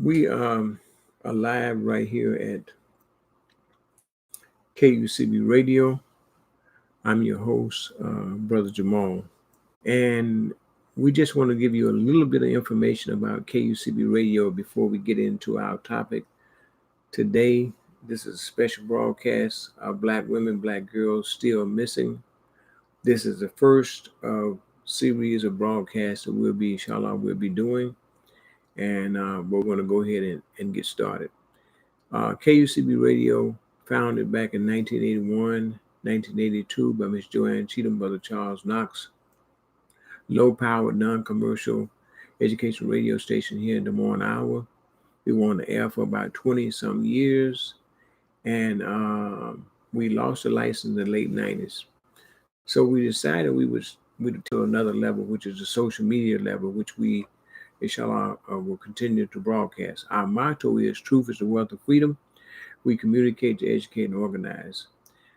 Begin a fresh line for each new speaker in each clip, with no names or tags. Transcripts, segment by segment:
We are live right here at KUCB Radio. I'm your host, Brother Jamal. And we just want to give you a little bit of information about KUCB Radio before we get into our topic. Today, this is a special broadcast of Black women, Black girls still missing. This is the first of series of broadcasts that we'll be doing. And we're going to go ahead and get started. KUCB Radio, founded back in 1981, 1982 by Miss Joanne Cheatham, Brother Charles Knox, low-powered, non-commercial educational radio station here in Des Moines, Iowa. We were on the air for about 20-some years, and we lost the license in the late 90s. So we decided we'd to another level, which is the social media level, which we, inshallah, will continue to broadcast. Our motto is truth is the wealth of freedom. We communicate to educate and organize.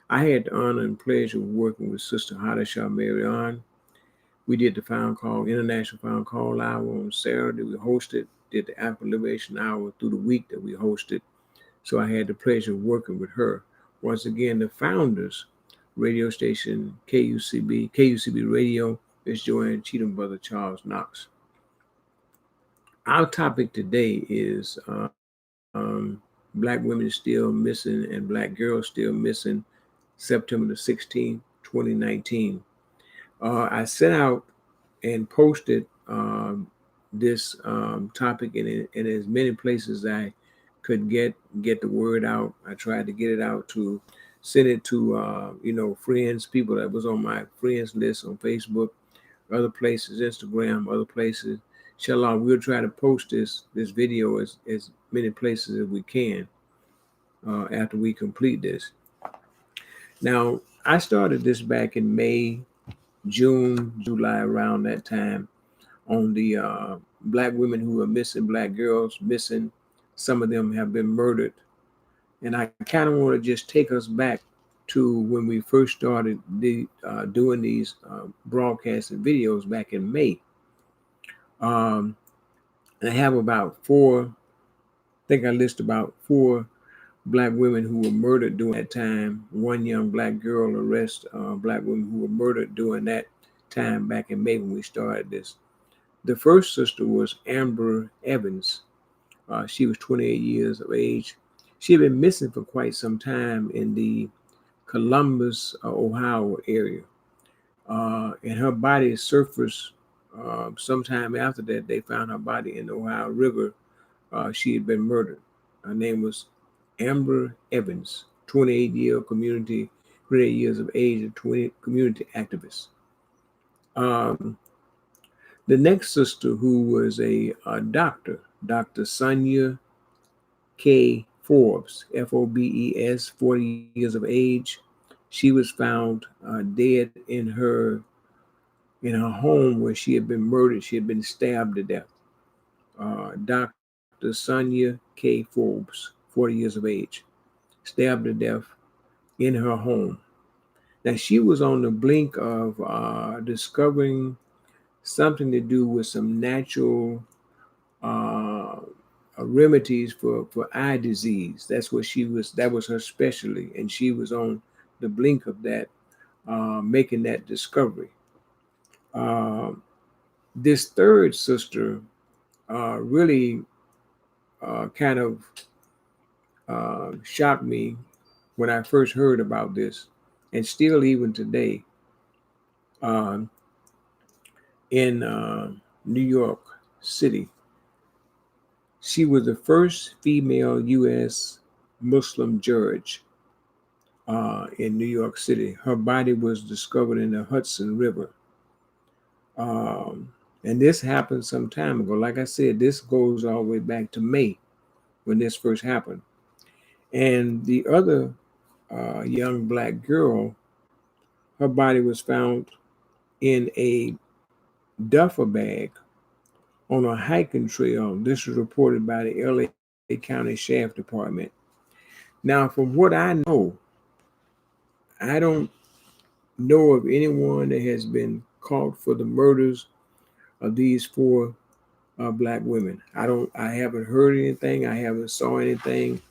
I had the honor and pleasure of working with Sister Hada Shah Marian. We did the International Found Call Hour on Saturday. We did the African Liberation Hour through the week that we hosted. So I had the pleasure of working with her. Once again, the founders, radio station KUCB Radio, is Joanne Cheatham, Brother Charles Knox. Our topic today is Black women still missing and Black girls still missing, September the 16th, 2019. I sent out and posted this topic in as many places I could get the word out. I tried to get it out to send it to friends, people that was on my friends list on Facebook, other places, Instagram, other places. Inshallah, we'll try to post this video as many places as we can after we complete this. Now, I started this back in May, June, July, around that time, on the Black women who are missing, Black girls missing. Some of them have been murdered. And I kind of want to just take us back to when we first started doing these broadcasts and videos back in May. I have about I list about 4 Black women who were murdered during that time. One young Black girl, the rest Black women who were murdered during that time back in May when we started this. The first sister was Amber Evans. She was 28 years of age. She had been missing for quite some time in the Columbus, Ohio area. And her body surfaced sometime after that. They found her body in the Ohio River. She had been murdered. Her name was Amber Evans, 28 years of age, and 20 community activist. The next sister, who was a doctor, Dr. Sonia K. Forbes, Fobes, 40 years of age. She was found dead in her home where she had been murdered. She had been stabbed to death. Dr. Sonia K. Forbes, 40 years of age, stabbed to death in her home. Now, she was on the blink of discovering something to do with some natural remedies for eye disease. That was her specialty, and she was on the blink of that, making that discovery. This third sister really kind of shocked me when I first heard about this, and still even today. In New York City, she was the first female U.S. Muslim judge in New York City. Her body was discovered in the Hudson River. And this happened some time ago. Like I said, this goes all the way back to May when this first happened. And the other young Black girl, her body was found in a duffel bag on a hiking trail. This was reported by the LA County Sheriff Department. Now, from what I know, I don't know of anyone that has been caught for the murders of these 4 black women. I haven't heard anything. I haven't saw anything.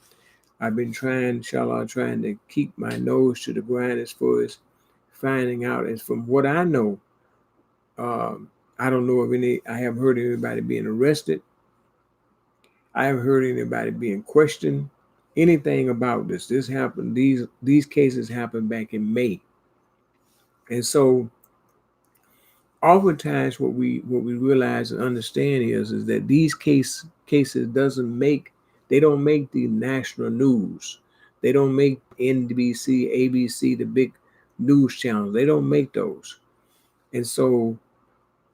I've been trying, inshallah, trying to keep my nose to the ground as far as finding out. As from what I know, I don't know of any. I haven't heard anybody being arrested. I haven't heard anybody being questioned. Anything about this? This happened. These cases happened back in May, and so oftentimes what we realize and understand is that these cases they don't make the national news. They don't make NBC, ABC, the big news channels. They don't make those. And so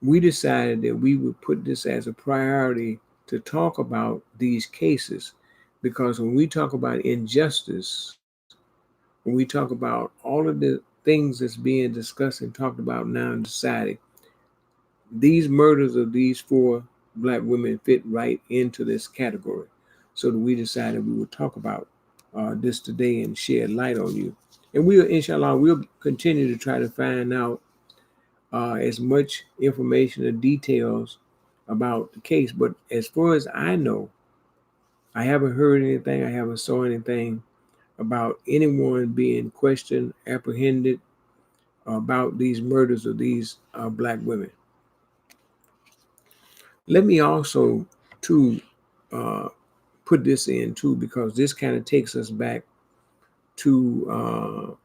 we decided that we would put this as a priority to talk about these cases, because when we talk about injustice, when we talk about all of the things that's being discussed and talked about now in society, these murders of these four black women fit right into this category. So that we decided we would talk about this today and shed light on you. And we'll, inshallah, we'll continue to try to find out as much information or details about the case. But as far as I know, I haven't heard anything. I haven't saw anything about anyone being questioned, apprehended about these murders of these black women. Let me also, too, uh, put this in, too, because this kind of takes us back to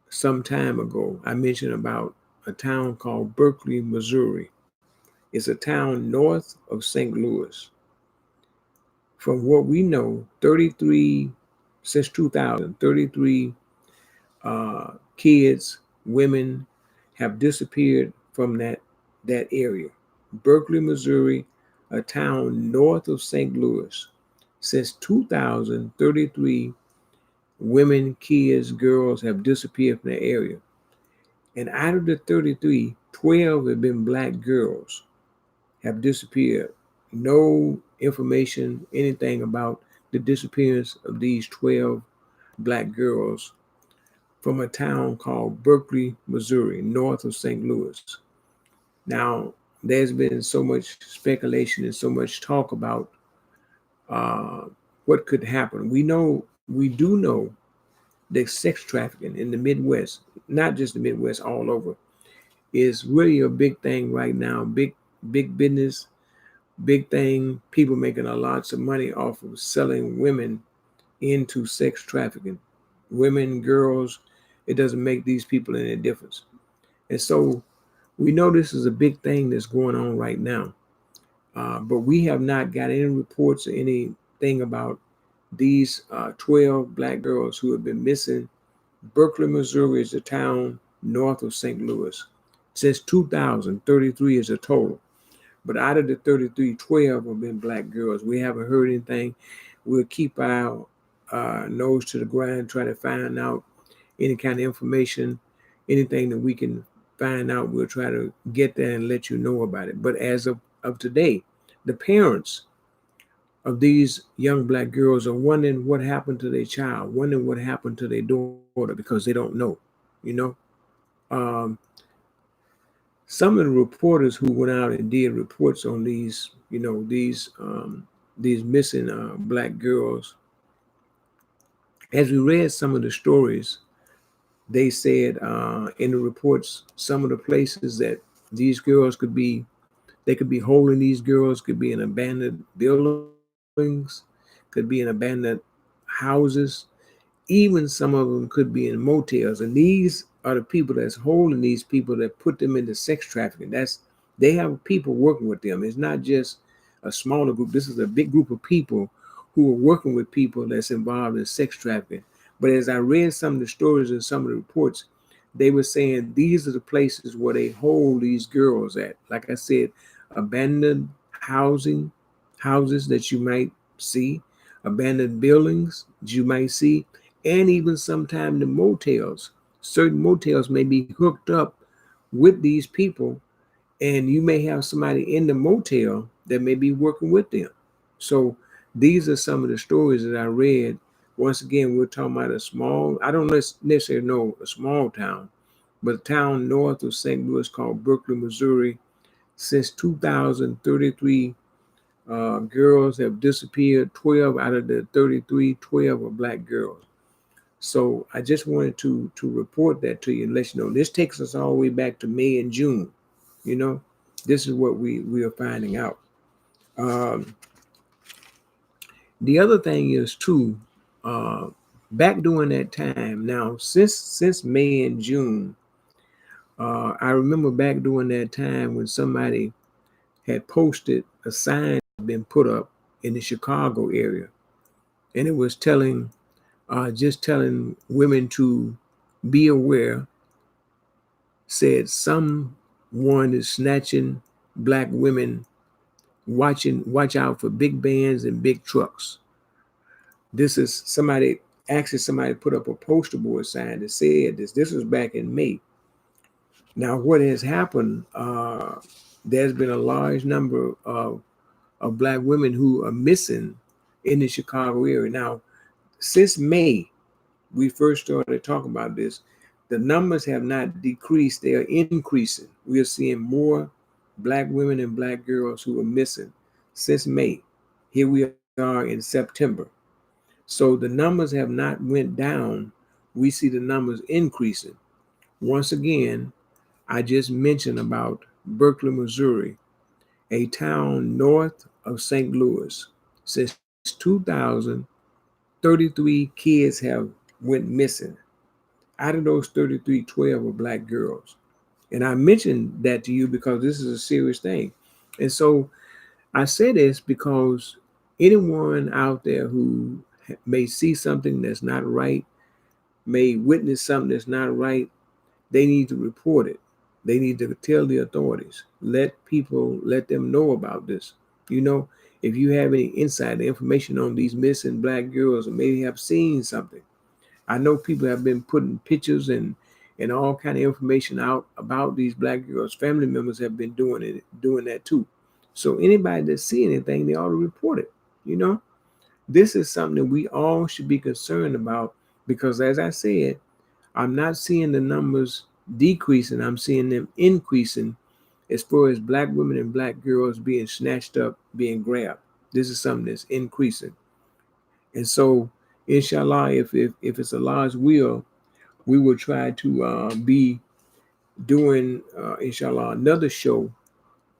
some time ago. I mentioned about a town called Berkeley, Missouri. It's a town north of St. Louis. From what we know, 33, since 2000, 33 kids, women have disappeared from that area. Berkeley, Missouri, a town north of St. Louis. Since 2033, women, kids, girls have disappeared from the area. And out of the 33, 12 have been black girls, have disappeared. No information, anything about the disappearance of these 12 black girls from a town called Berkeley, Missouri, north of St. Louis. Now, there's been so much speculation and so much talk about uh, what could happen. We do know that sex trafficking in the Midwest, not just the Midwest, all over, is really a big thing right now. Big business, big thing. People making a lots of money off of selling women into sex trafficking. Women, girls, it doesn't make these people any difference. And so we know this is a big thing that's going on right now. But we have not got any reports or anything about these 12 black girls who have been missing. Berkeley, Missouri is a town north of St. Louis. Since 2000, 33 is a total. But out of the 33, 12 have been black girls. We haven't heard anything. We'll keep our nose to the ground, try to find out any kind of information, anything that we can find out. We'll try to get there and let you know about it. But as of today, the parents of these young black girls are wondering what happened to their child, wondering what happened to their daughter, because they don't know, you know. Um, some of the reporters who went out and did reports on these, these missing black girls, as we read some of the stories, they said in the reports, some of the places that these girls could be, they could be holding these girls, could be in abandoned buildings, could be in abandoned houses. Even some of them could be in motels. And these are the people that's holding these people that put them into sex trafficking. They have people working with them. It's not just a smaller group. This is a big group of people who are working with people that's involved in sex trafficking. But as I read some of the stories and some of the reports, they were saying these are the places where they hold these girls at. Like I said, abandoned houses that you might see, abandoned buildings that you might see, and even sometimes the motels. Certain motels may be hooked up with these people, and you may have somebody in the motel that may be working with them. So these are some of the stories that I read. Once again, we're talking about a small, I don't necessarily know a small town, but a town north of St. Louis called Berkeley, Missouri. Since 2033, girls have disappeared. 12 out of the 33, 12 are black girls. So I just wanted to report that to you and let you know. This takes us all the way back to May and June. You know, this is what we are finding out. Um, the other thing is too, uh, back during that time. Now, since May and June, I remember back during that time when somebody had posted a sign had been put up in the Chicago area, and it was just telling women to be aware. Said someone is snatching black women. Watch out for big bands and big trucks. This is somebody put up a poster board sign that said this. This was back in May. Now, what has happened? There's been a large number of black women who are missing in the Chicago area. Now, since May, we first started talking about this. The numbers have not decreased; they are increasing. We are seeing more black women and black girls who are missing since May. Here we are in September. So the numbers have not went down. We see the numbers increasing. Once again, I just mentioned about Berkeley, Missouri, a town north of St. Louis. Since 2000, 33 kids have went missing. Out of those 33, 12 are black girls. And I mentioned that to you because this is a serious thing. And so I say this because anyone out there who may see something that's not right, may witness something that's not right, they need to report it. They need to tell the authorities. Let them know about this. You know, if you have any insight or information on these missing black girls or maybe have seen something. I know people have been putting pictures and all kind of information out about these black girls. Family members have been doing that too. So anybody that see anything, they ought to report it. You know, this is something that we all should be concerned about because, as I said, I'm not seeing the numbers decreasing. I'm seeing them increasing as far as black women and black girls being snatched up, being grabbed. This is something that's increasing. And so, inshallah, if it's a Allah's will, we will try to be doing, inshallah, another show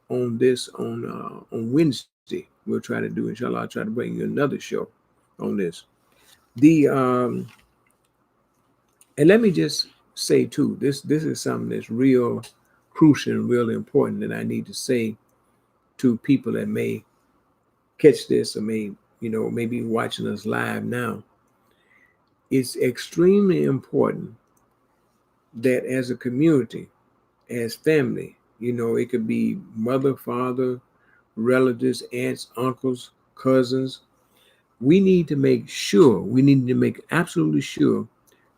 on this on Wednesday. We'll try to do, inshallah, I'll try to bring you another show on this. And let me just say too, this is something that's real crucial and really important that I need to say to people that may catch this or may be watching us live now. It's extremely important that as a community, as family, it could be mother, father, relatives, aunts, uncles, cousins. We need to make absolutely sure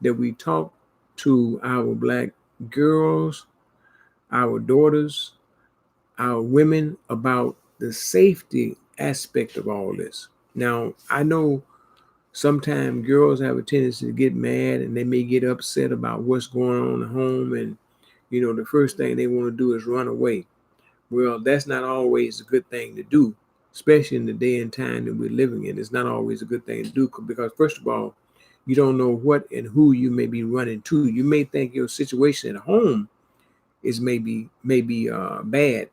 that we talk to our black girls, our daughters, our women about the safety aspect of all this. Now, I know sometimes girls have a tendency to get mad and they may get upset about what's going on at home. And, the first thing they want to do is run away. Well, that's not always a good thing to do, especially in the day and time that we're living in. It's not always a good thing to do because, first of all, you don't know what and who you may be running to. You may think your situation at home is maybe bad,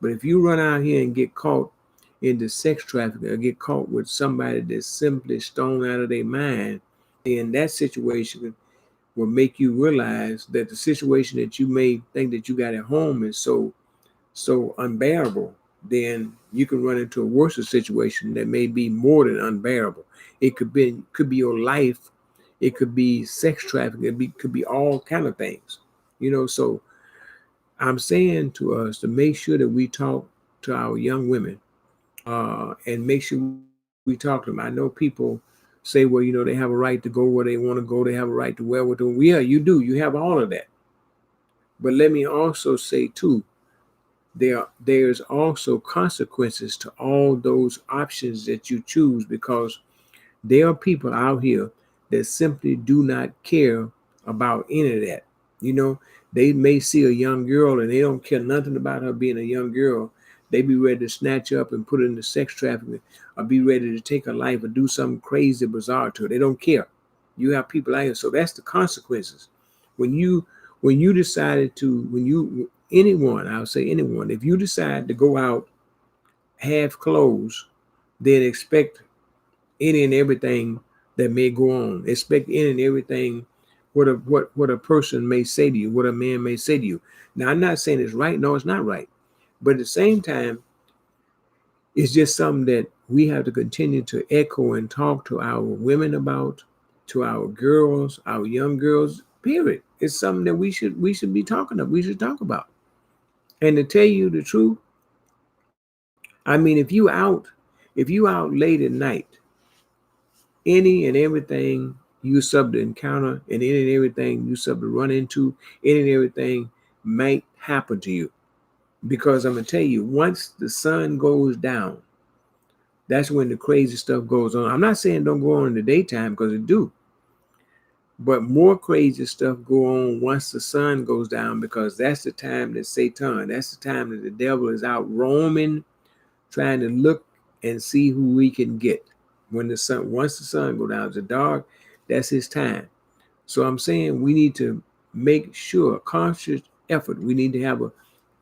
but if you run out here and get caught into sex trafficking or get caught with somebody that's simply stoned out of their mind, then that situation will make you realize that the situation that you may think that you got at home is so unbearable, then you can run into a worse situation that may be more than unbearable. It could be your life. It could be sex trafficking. It could be all kind of things, So I'm saying to us to make sure that we talk to our young women and make sure we talk to them. I know people say, well, they have a right to go where they want to go. They have a right to wear what they want. Yeah, you do. You have all of that. But let me also say too, there's also consequences to all those options that you choose because there are people out here that simply do not care about any of that. You know, they may see a young girl and they don't care nothing about her being a young girl. They be ready to snatch her up and put her into sex trafficking, or be ready to take her life or do something crazy, bizarre to her. They don't care. You have people out here, so that's the consequences. When you decided to, when you anyone, I'll say anyone, if you decide to go out half clothes, then expect any and everything that may go on. Expect any and everything what a person may say to you, what a man may say to you. Now, I'm not saying it's right. No, it's not right. But at the same time, it's just something that we have to continue to echo and talk to our women about, to our girls, our young girls. Period. It's something that we should be talking about. We should talk about. And to tell you the truth, I mean, if you out late at night, any and everything you sub to encounter, and any and everything you sub to run into, any and everything might happen to you. Because I'm gonna tell you, once the sun goes down, that's when the crazy stuff goes on. I'm not saying don't go on in the daytime, because it do, but more crazy stuff go on once the sun goes down, because that's the time that Satan, that's the time that the devil is out roaming, trying to look and see who we can get. Once the sun go down, it's dark, that's his time. So I'm saying we need to make sure, conscious effort. We need to have a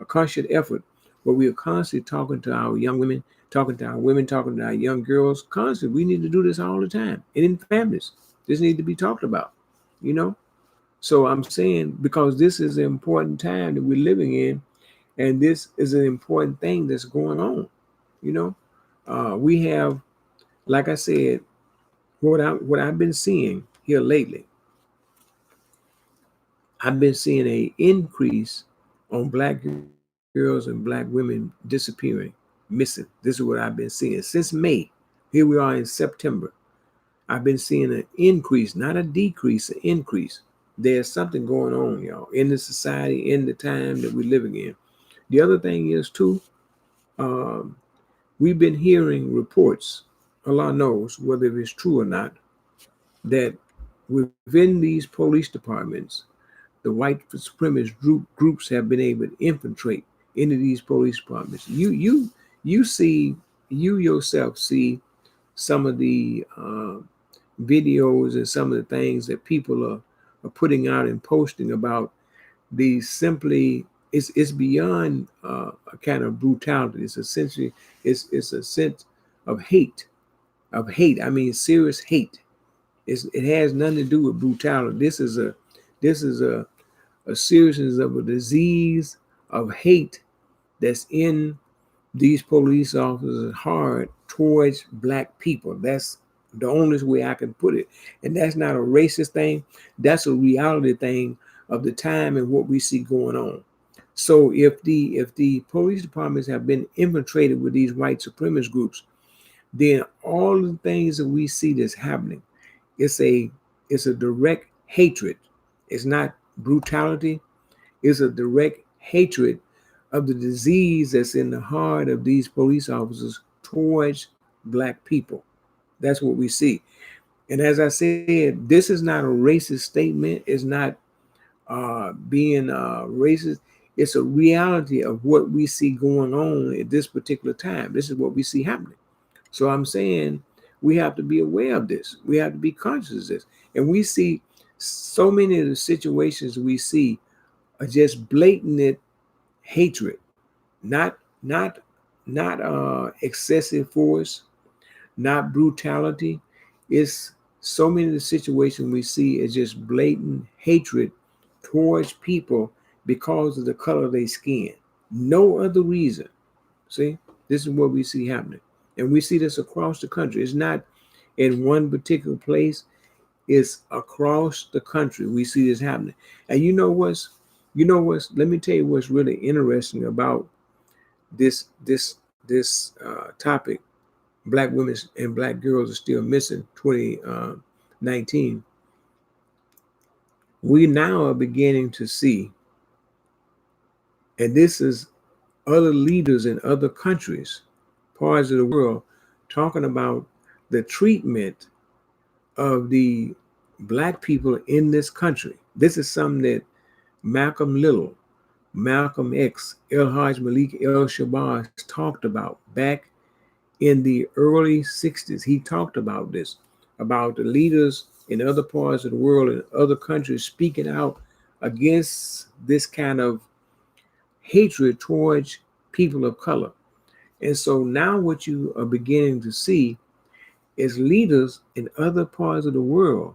conscious effort where we are constantly talking to our young women, talking to our women, talking to our young girls. Constantly, we need to do this all the time. And in families, this needs to be talked about, you know? So I'm saying, because this is an important time that we're living in, and this is an important thing that's going on, you know? We have, like I said, what I've been seeing here lately, I've been seeing a increase on black girls and black women disappearing, missing. This is what I've been seeing since May. Here we are in September. I've been seeing an increase, not a decrease, an increase. There's something going on, y'all, in the society, in the time that we're living in. The other thing is too, um, we've been hearing reports, Allah knows whether it's true or not, that within these police departments, the white supremacist groups have been able to infiltrate into these police departments. You yourself see some of the videos and some of the things that people are putting out and posting about these. Simply, it's beyond a kind of brutality. It's essentially it's a sense of hate, I mean, serious hate. It has nothing to do with brutality. This is a seriousness of a disease of hate that's in these police officers' heart towards black people. That's the only way I can put it. And that's not a racist thing. That's a reality thing of the time and what we see going on. So if the police departments have been infiltrated with these white supremacist groups, then all the things that we see that's happening, it's a direct hatred. It's not brutality. It's a direct hatred of the disease that's in the heart of these police officers towards black people. That's what we see. And as I said, this is not a racist statement. It's not being racist. It's a reality of what we see going on at this particular time. This is what we see happening. So I'm saying we have to be aware of this. We have to be conscious of this. And we see so many of the situations we see are just blatant hatred, not not excessive force, not brutality. It's so many of the situations we see is just blatant hatred towards people because of the color of their skin. No other reason. See, this is what we see happening. And we see this across the country. It's not in one particular place, it's across the country. We see this happening. And let me tell you what's really interesting about this topic. Black women and black girls are still missing. 2019. We now are beginning to see, and this is other leaders in other countries, parts of the world, talking about the treatment of the black people in this country. This is something that Malcolm Little, Malcolm X, El Haj Malik El Shabazz talked about back in the early 60s. He talked about this, about the leaders in other parts of the world and other countries speaking out against this kind of hatred towards people of color. And so now what you are beginning to see is leaders in other parts of the world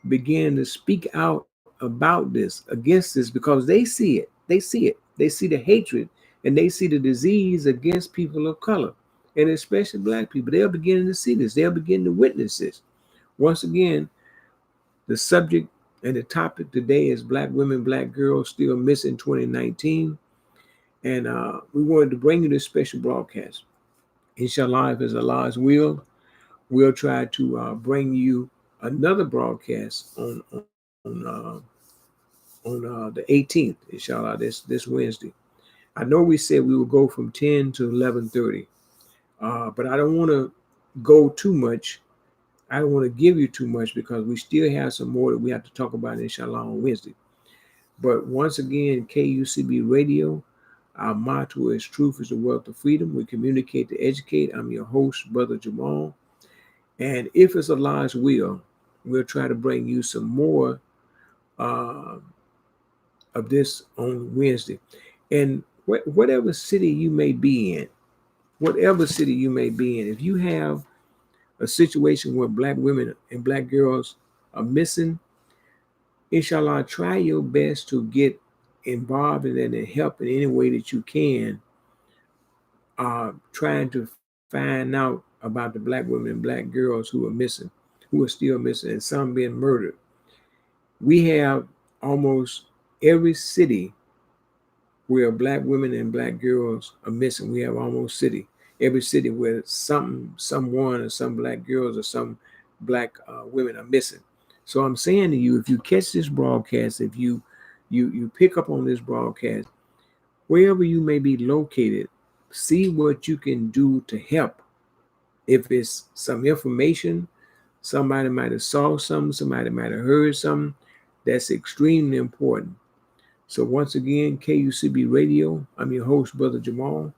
begin to speak out about this, against this, because they see it. They see it. They see the hatred and they see the disease against people of color, and especially Black people. They're beginning to see this. They're beginning to witness this. Once again, the subject and the topic today is Black women, Black girls still missing 2019. And we wanted to bring you this special broadcast. Inshallah, if it's Allah's will, we'll try to bring you another broadcast on the 18th, inshallah, this Wednesday. I know we said we will go from 10 to 11:30, but I don't want to go too much. I don't want to give you too much because we still have some more that we have to talk about, inshallah, on Wednesday. But once again, KUCB Radio, our motto is truth is the wealth of freedom. We communicate to educate. I'm your host, Brother Jamal. And if it's Allah's will, we'll try to bring you some more of this on Wednesday. And whatever city you may be in, if you have a situation where Black women and Black girls are missing, inshallah, try your best to get involved in it and help in any way that you can, trying to find out about the Black women and Black girls who are missing, who are still missing, and some being murdered. We have almost every city where Black women and Black girls are missing. We have almost every city where someone or some Black girls or some Black women are missing. So I'm saying to you, if you catch this broadcast, if you pick up on this broadcast, wherever you may be located, see what you can do to help. If it's some information, somebody might have saw something, somebody might have heard something, that's extremely important. So once again, KUCB Radio, I'm your host, Brother Jamal.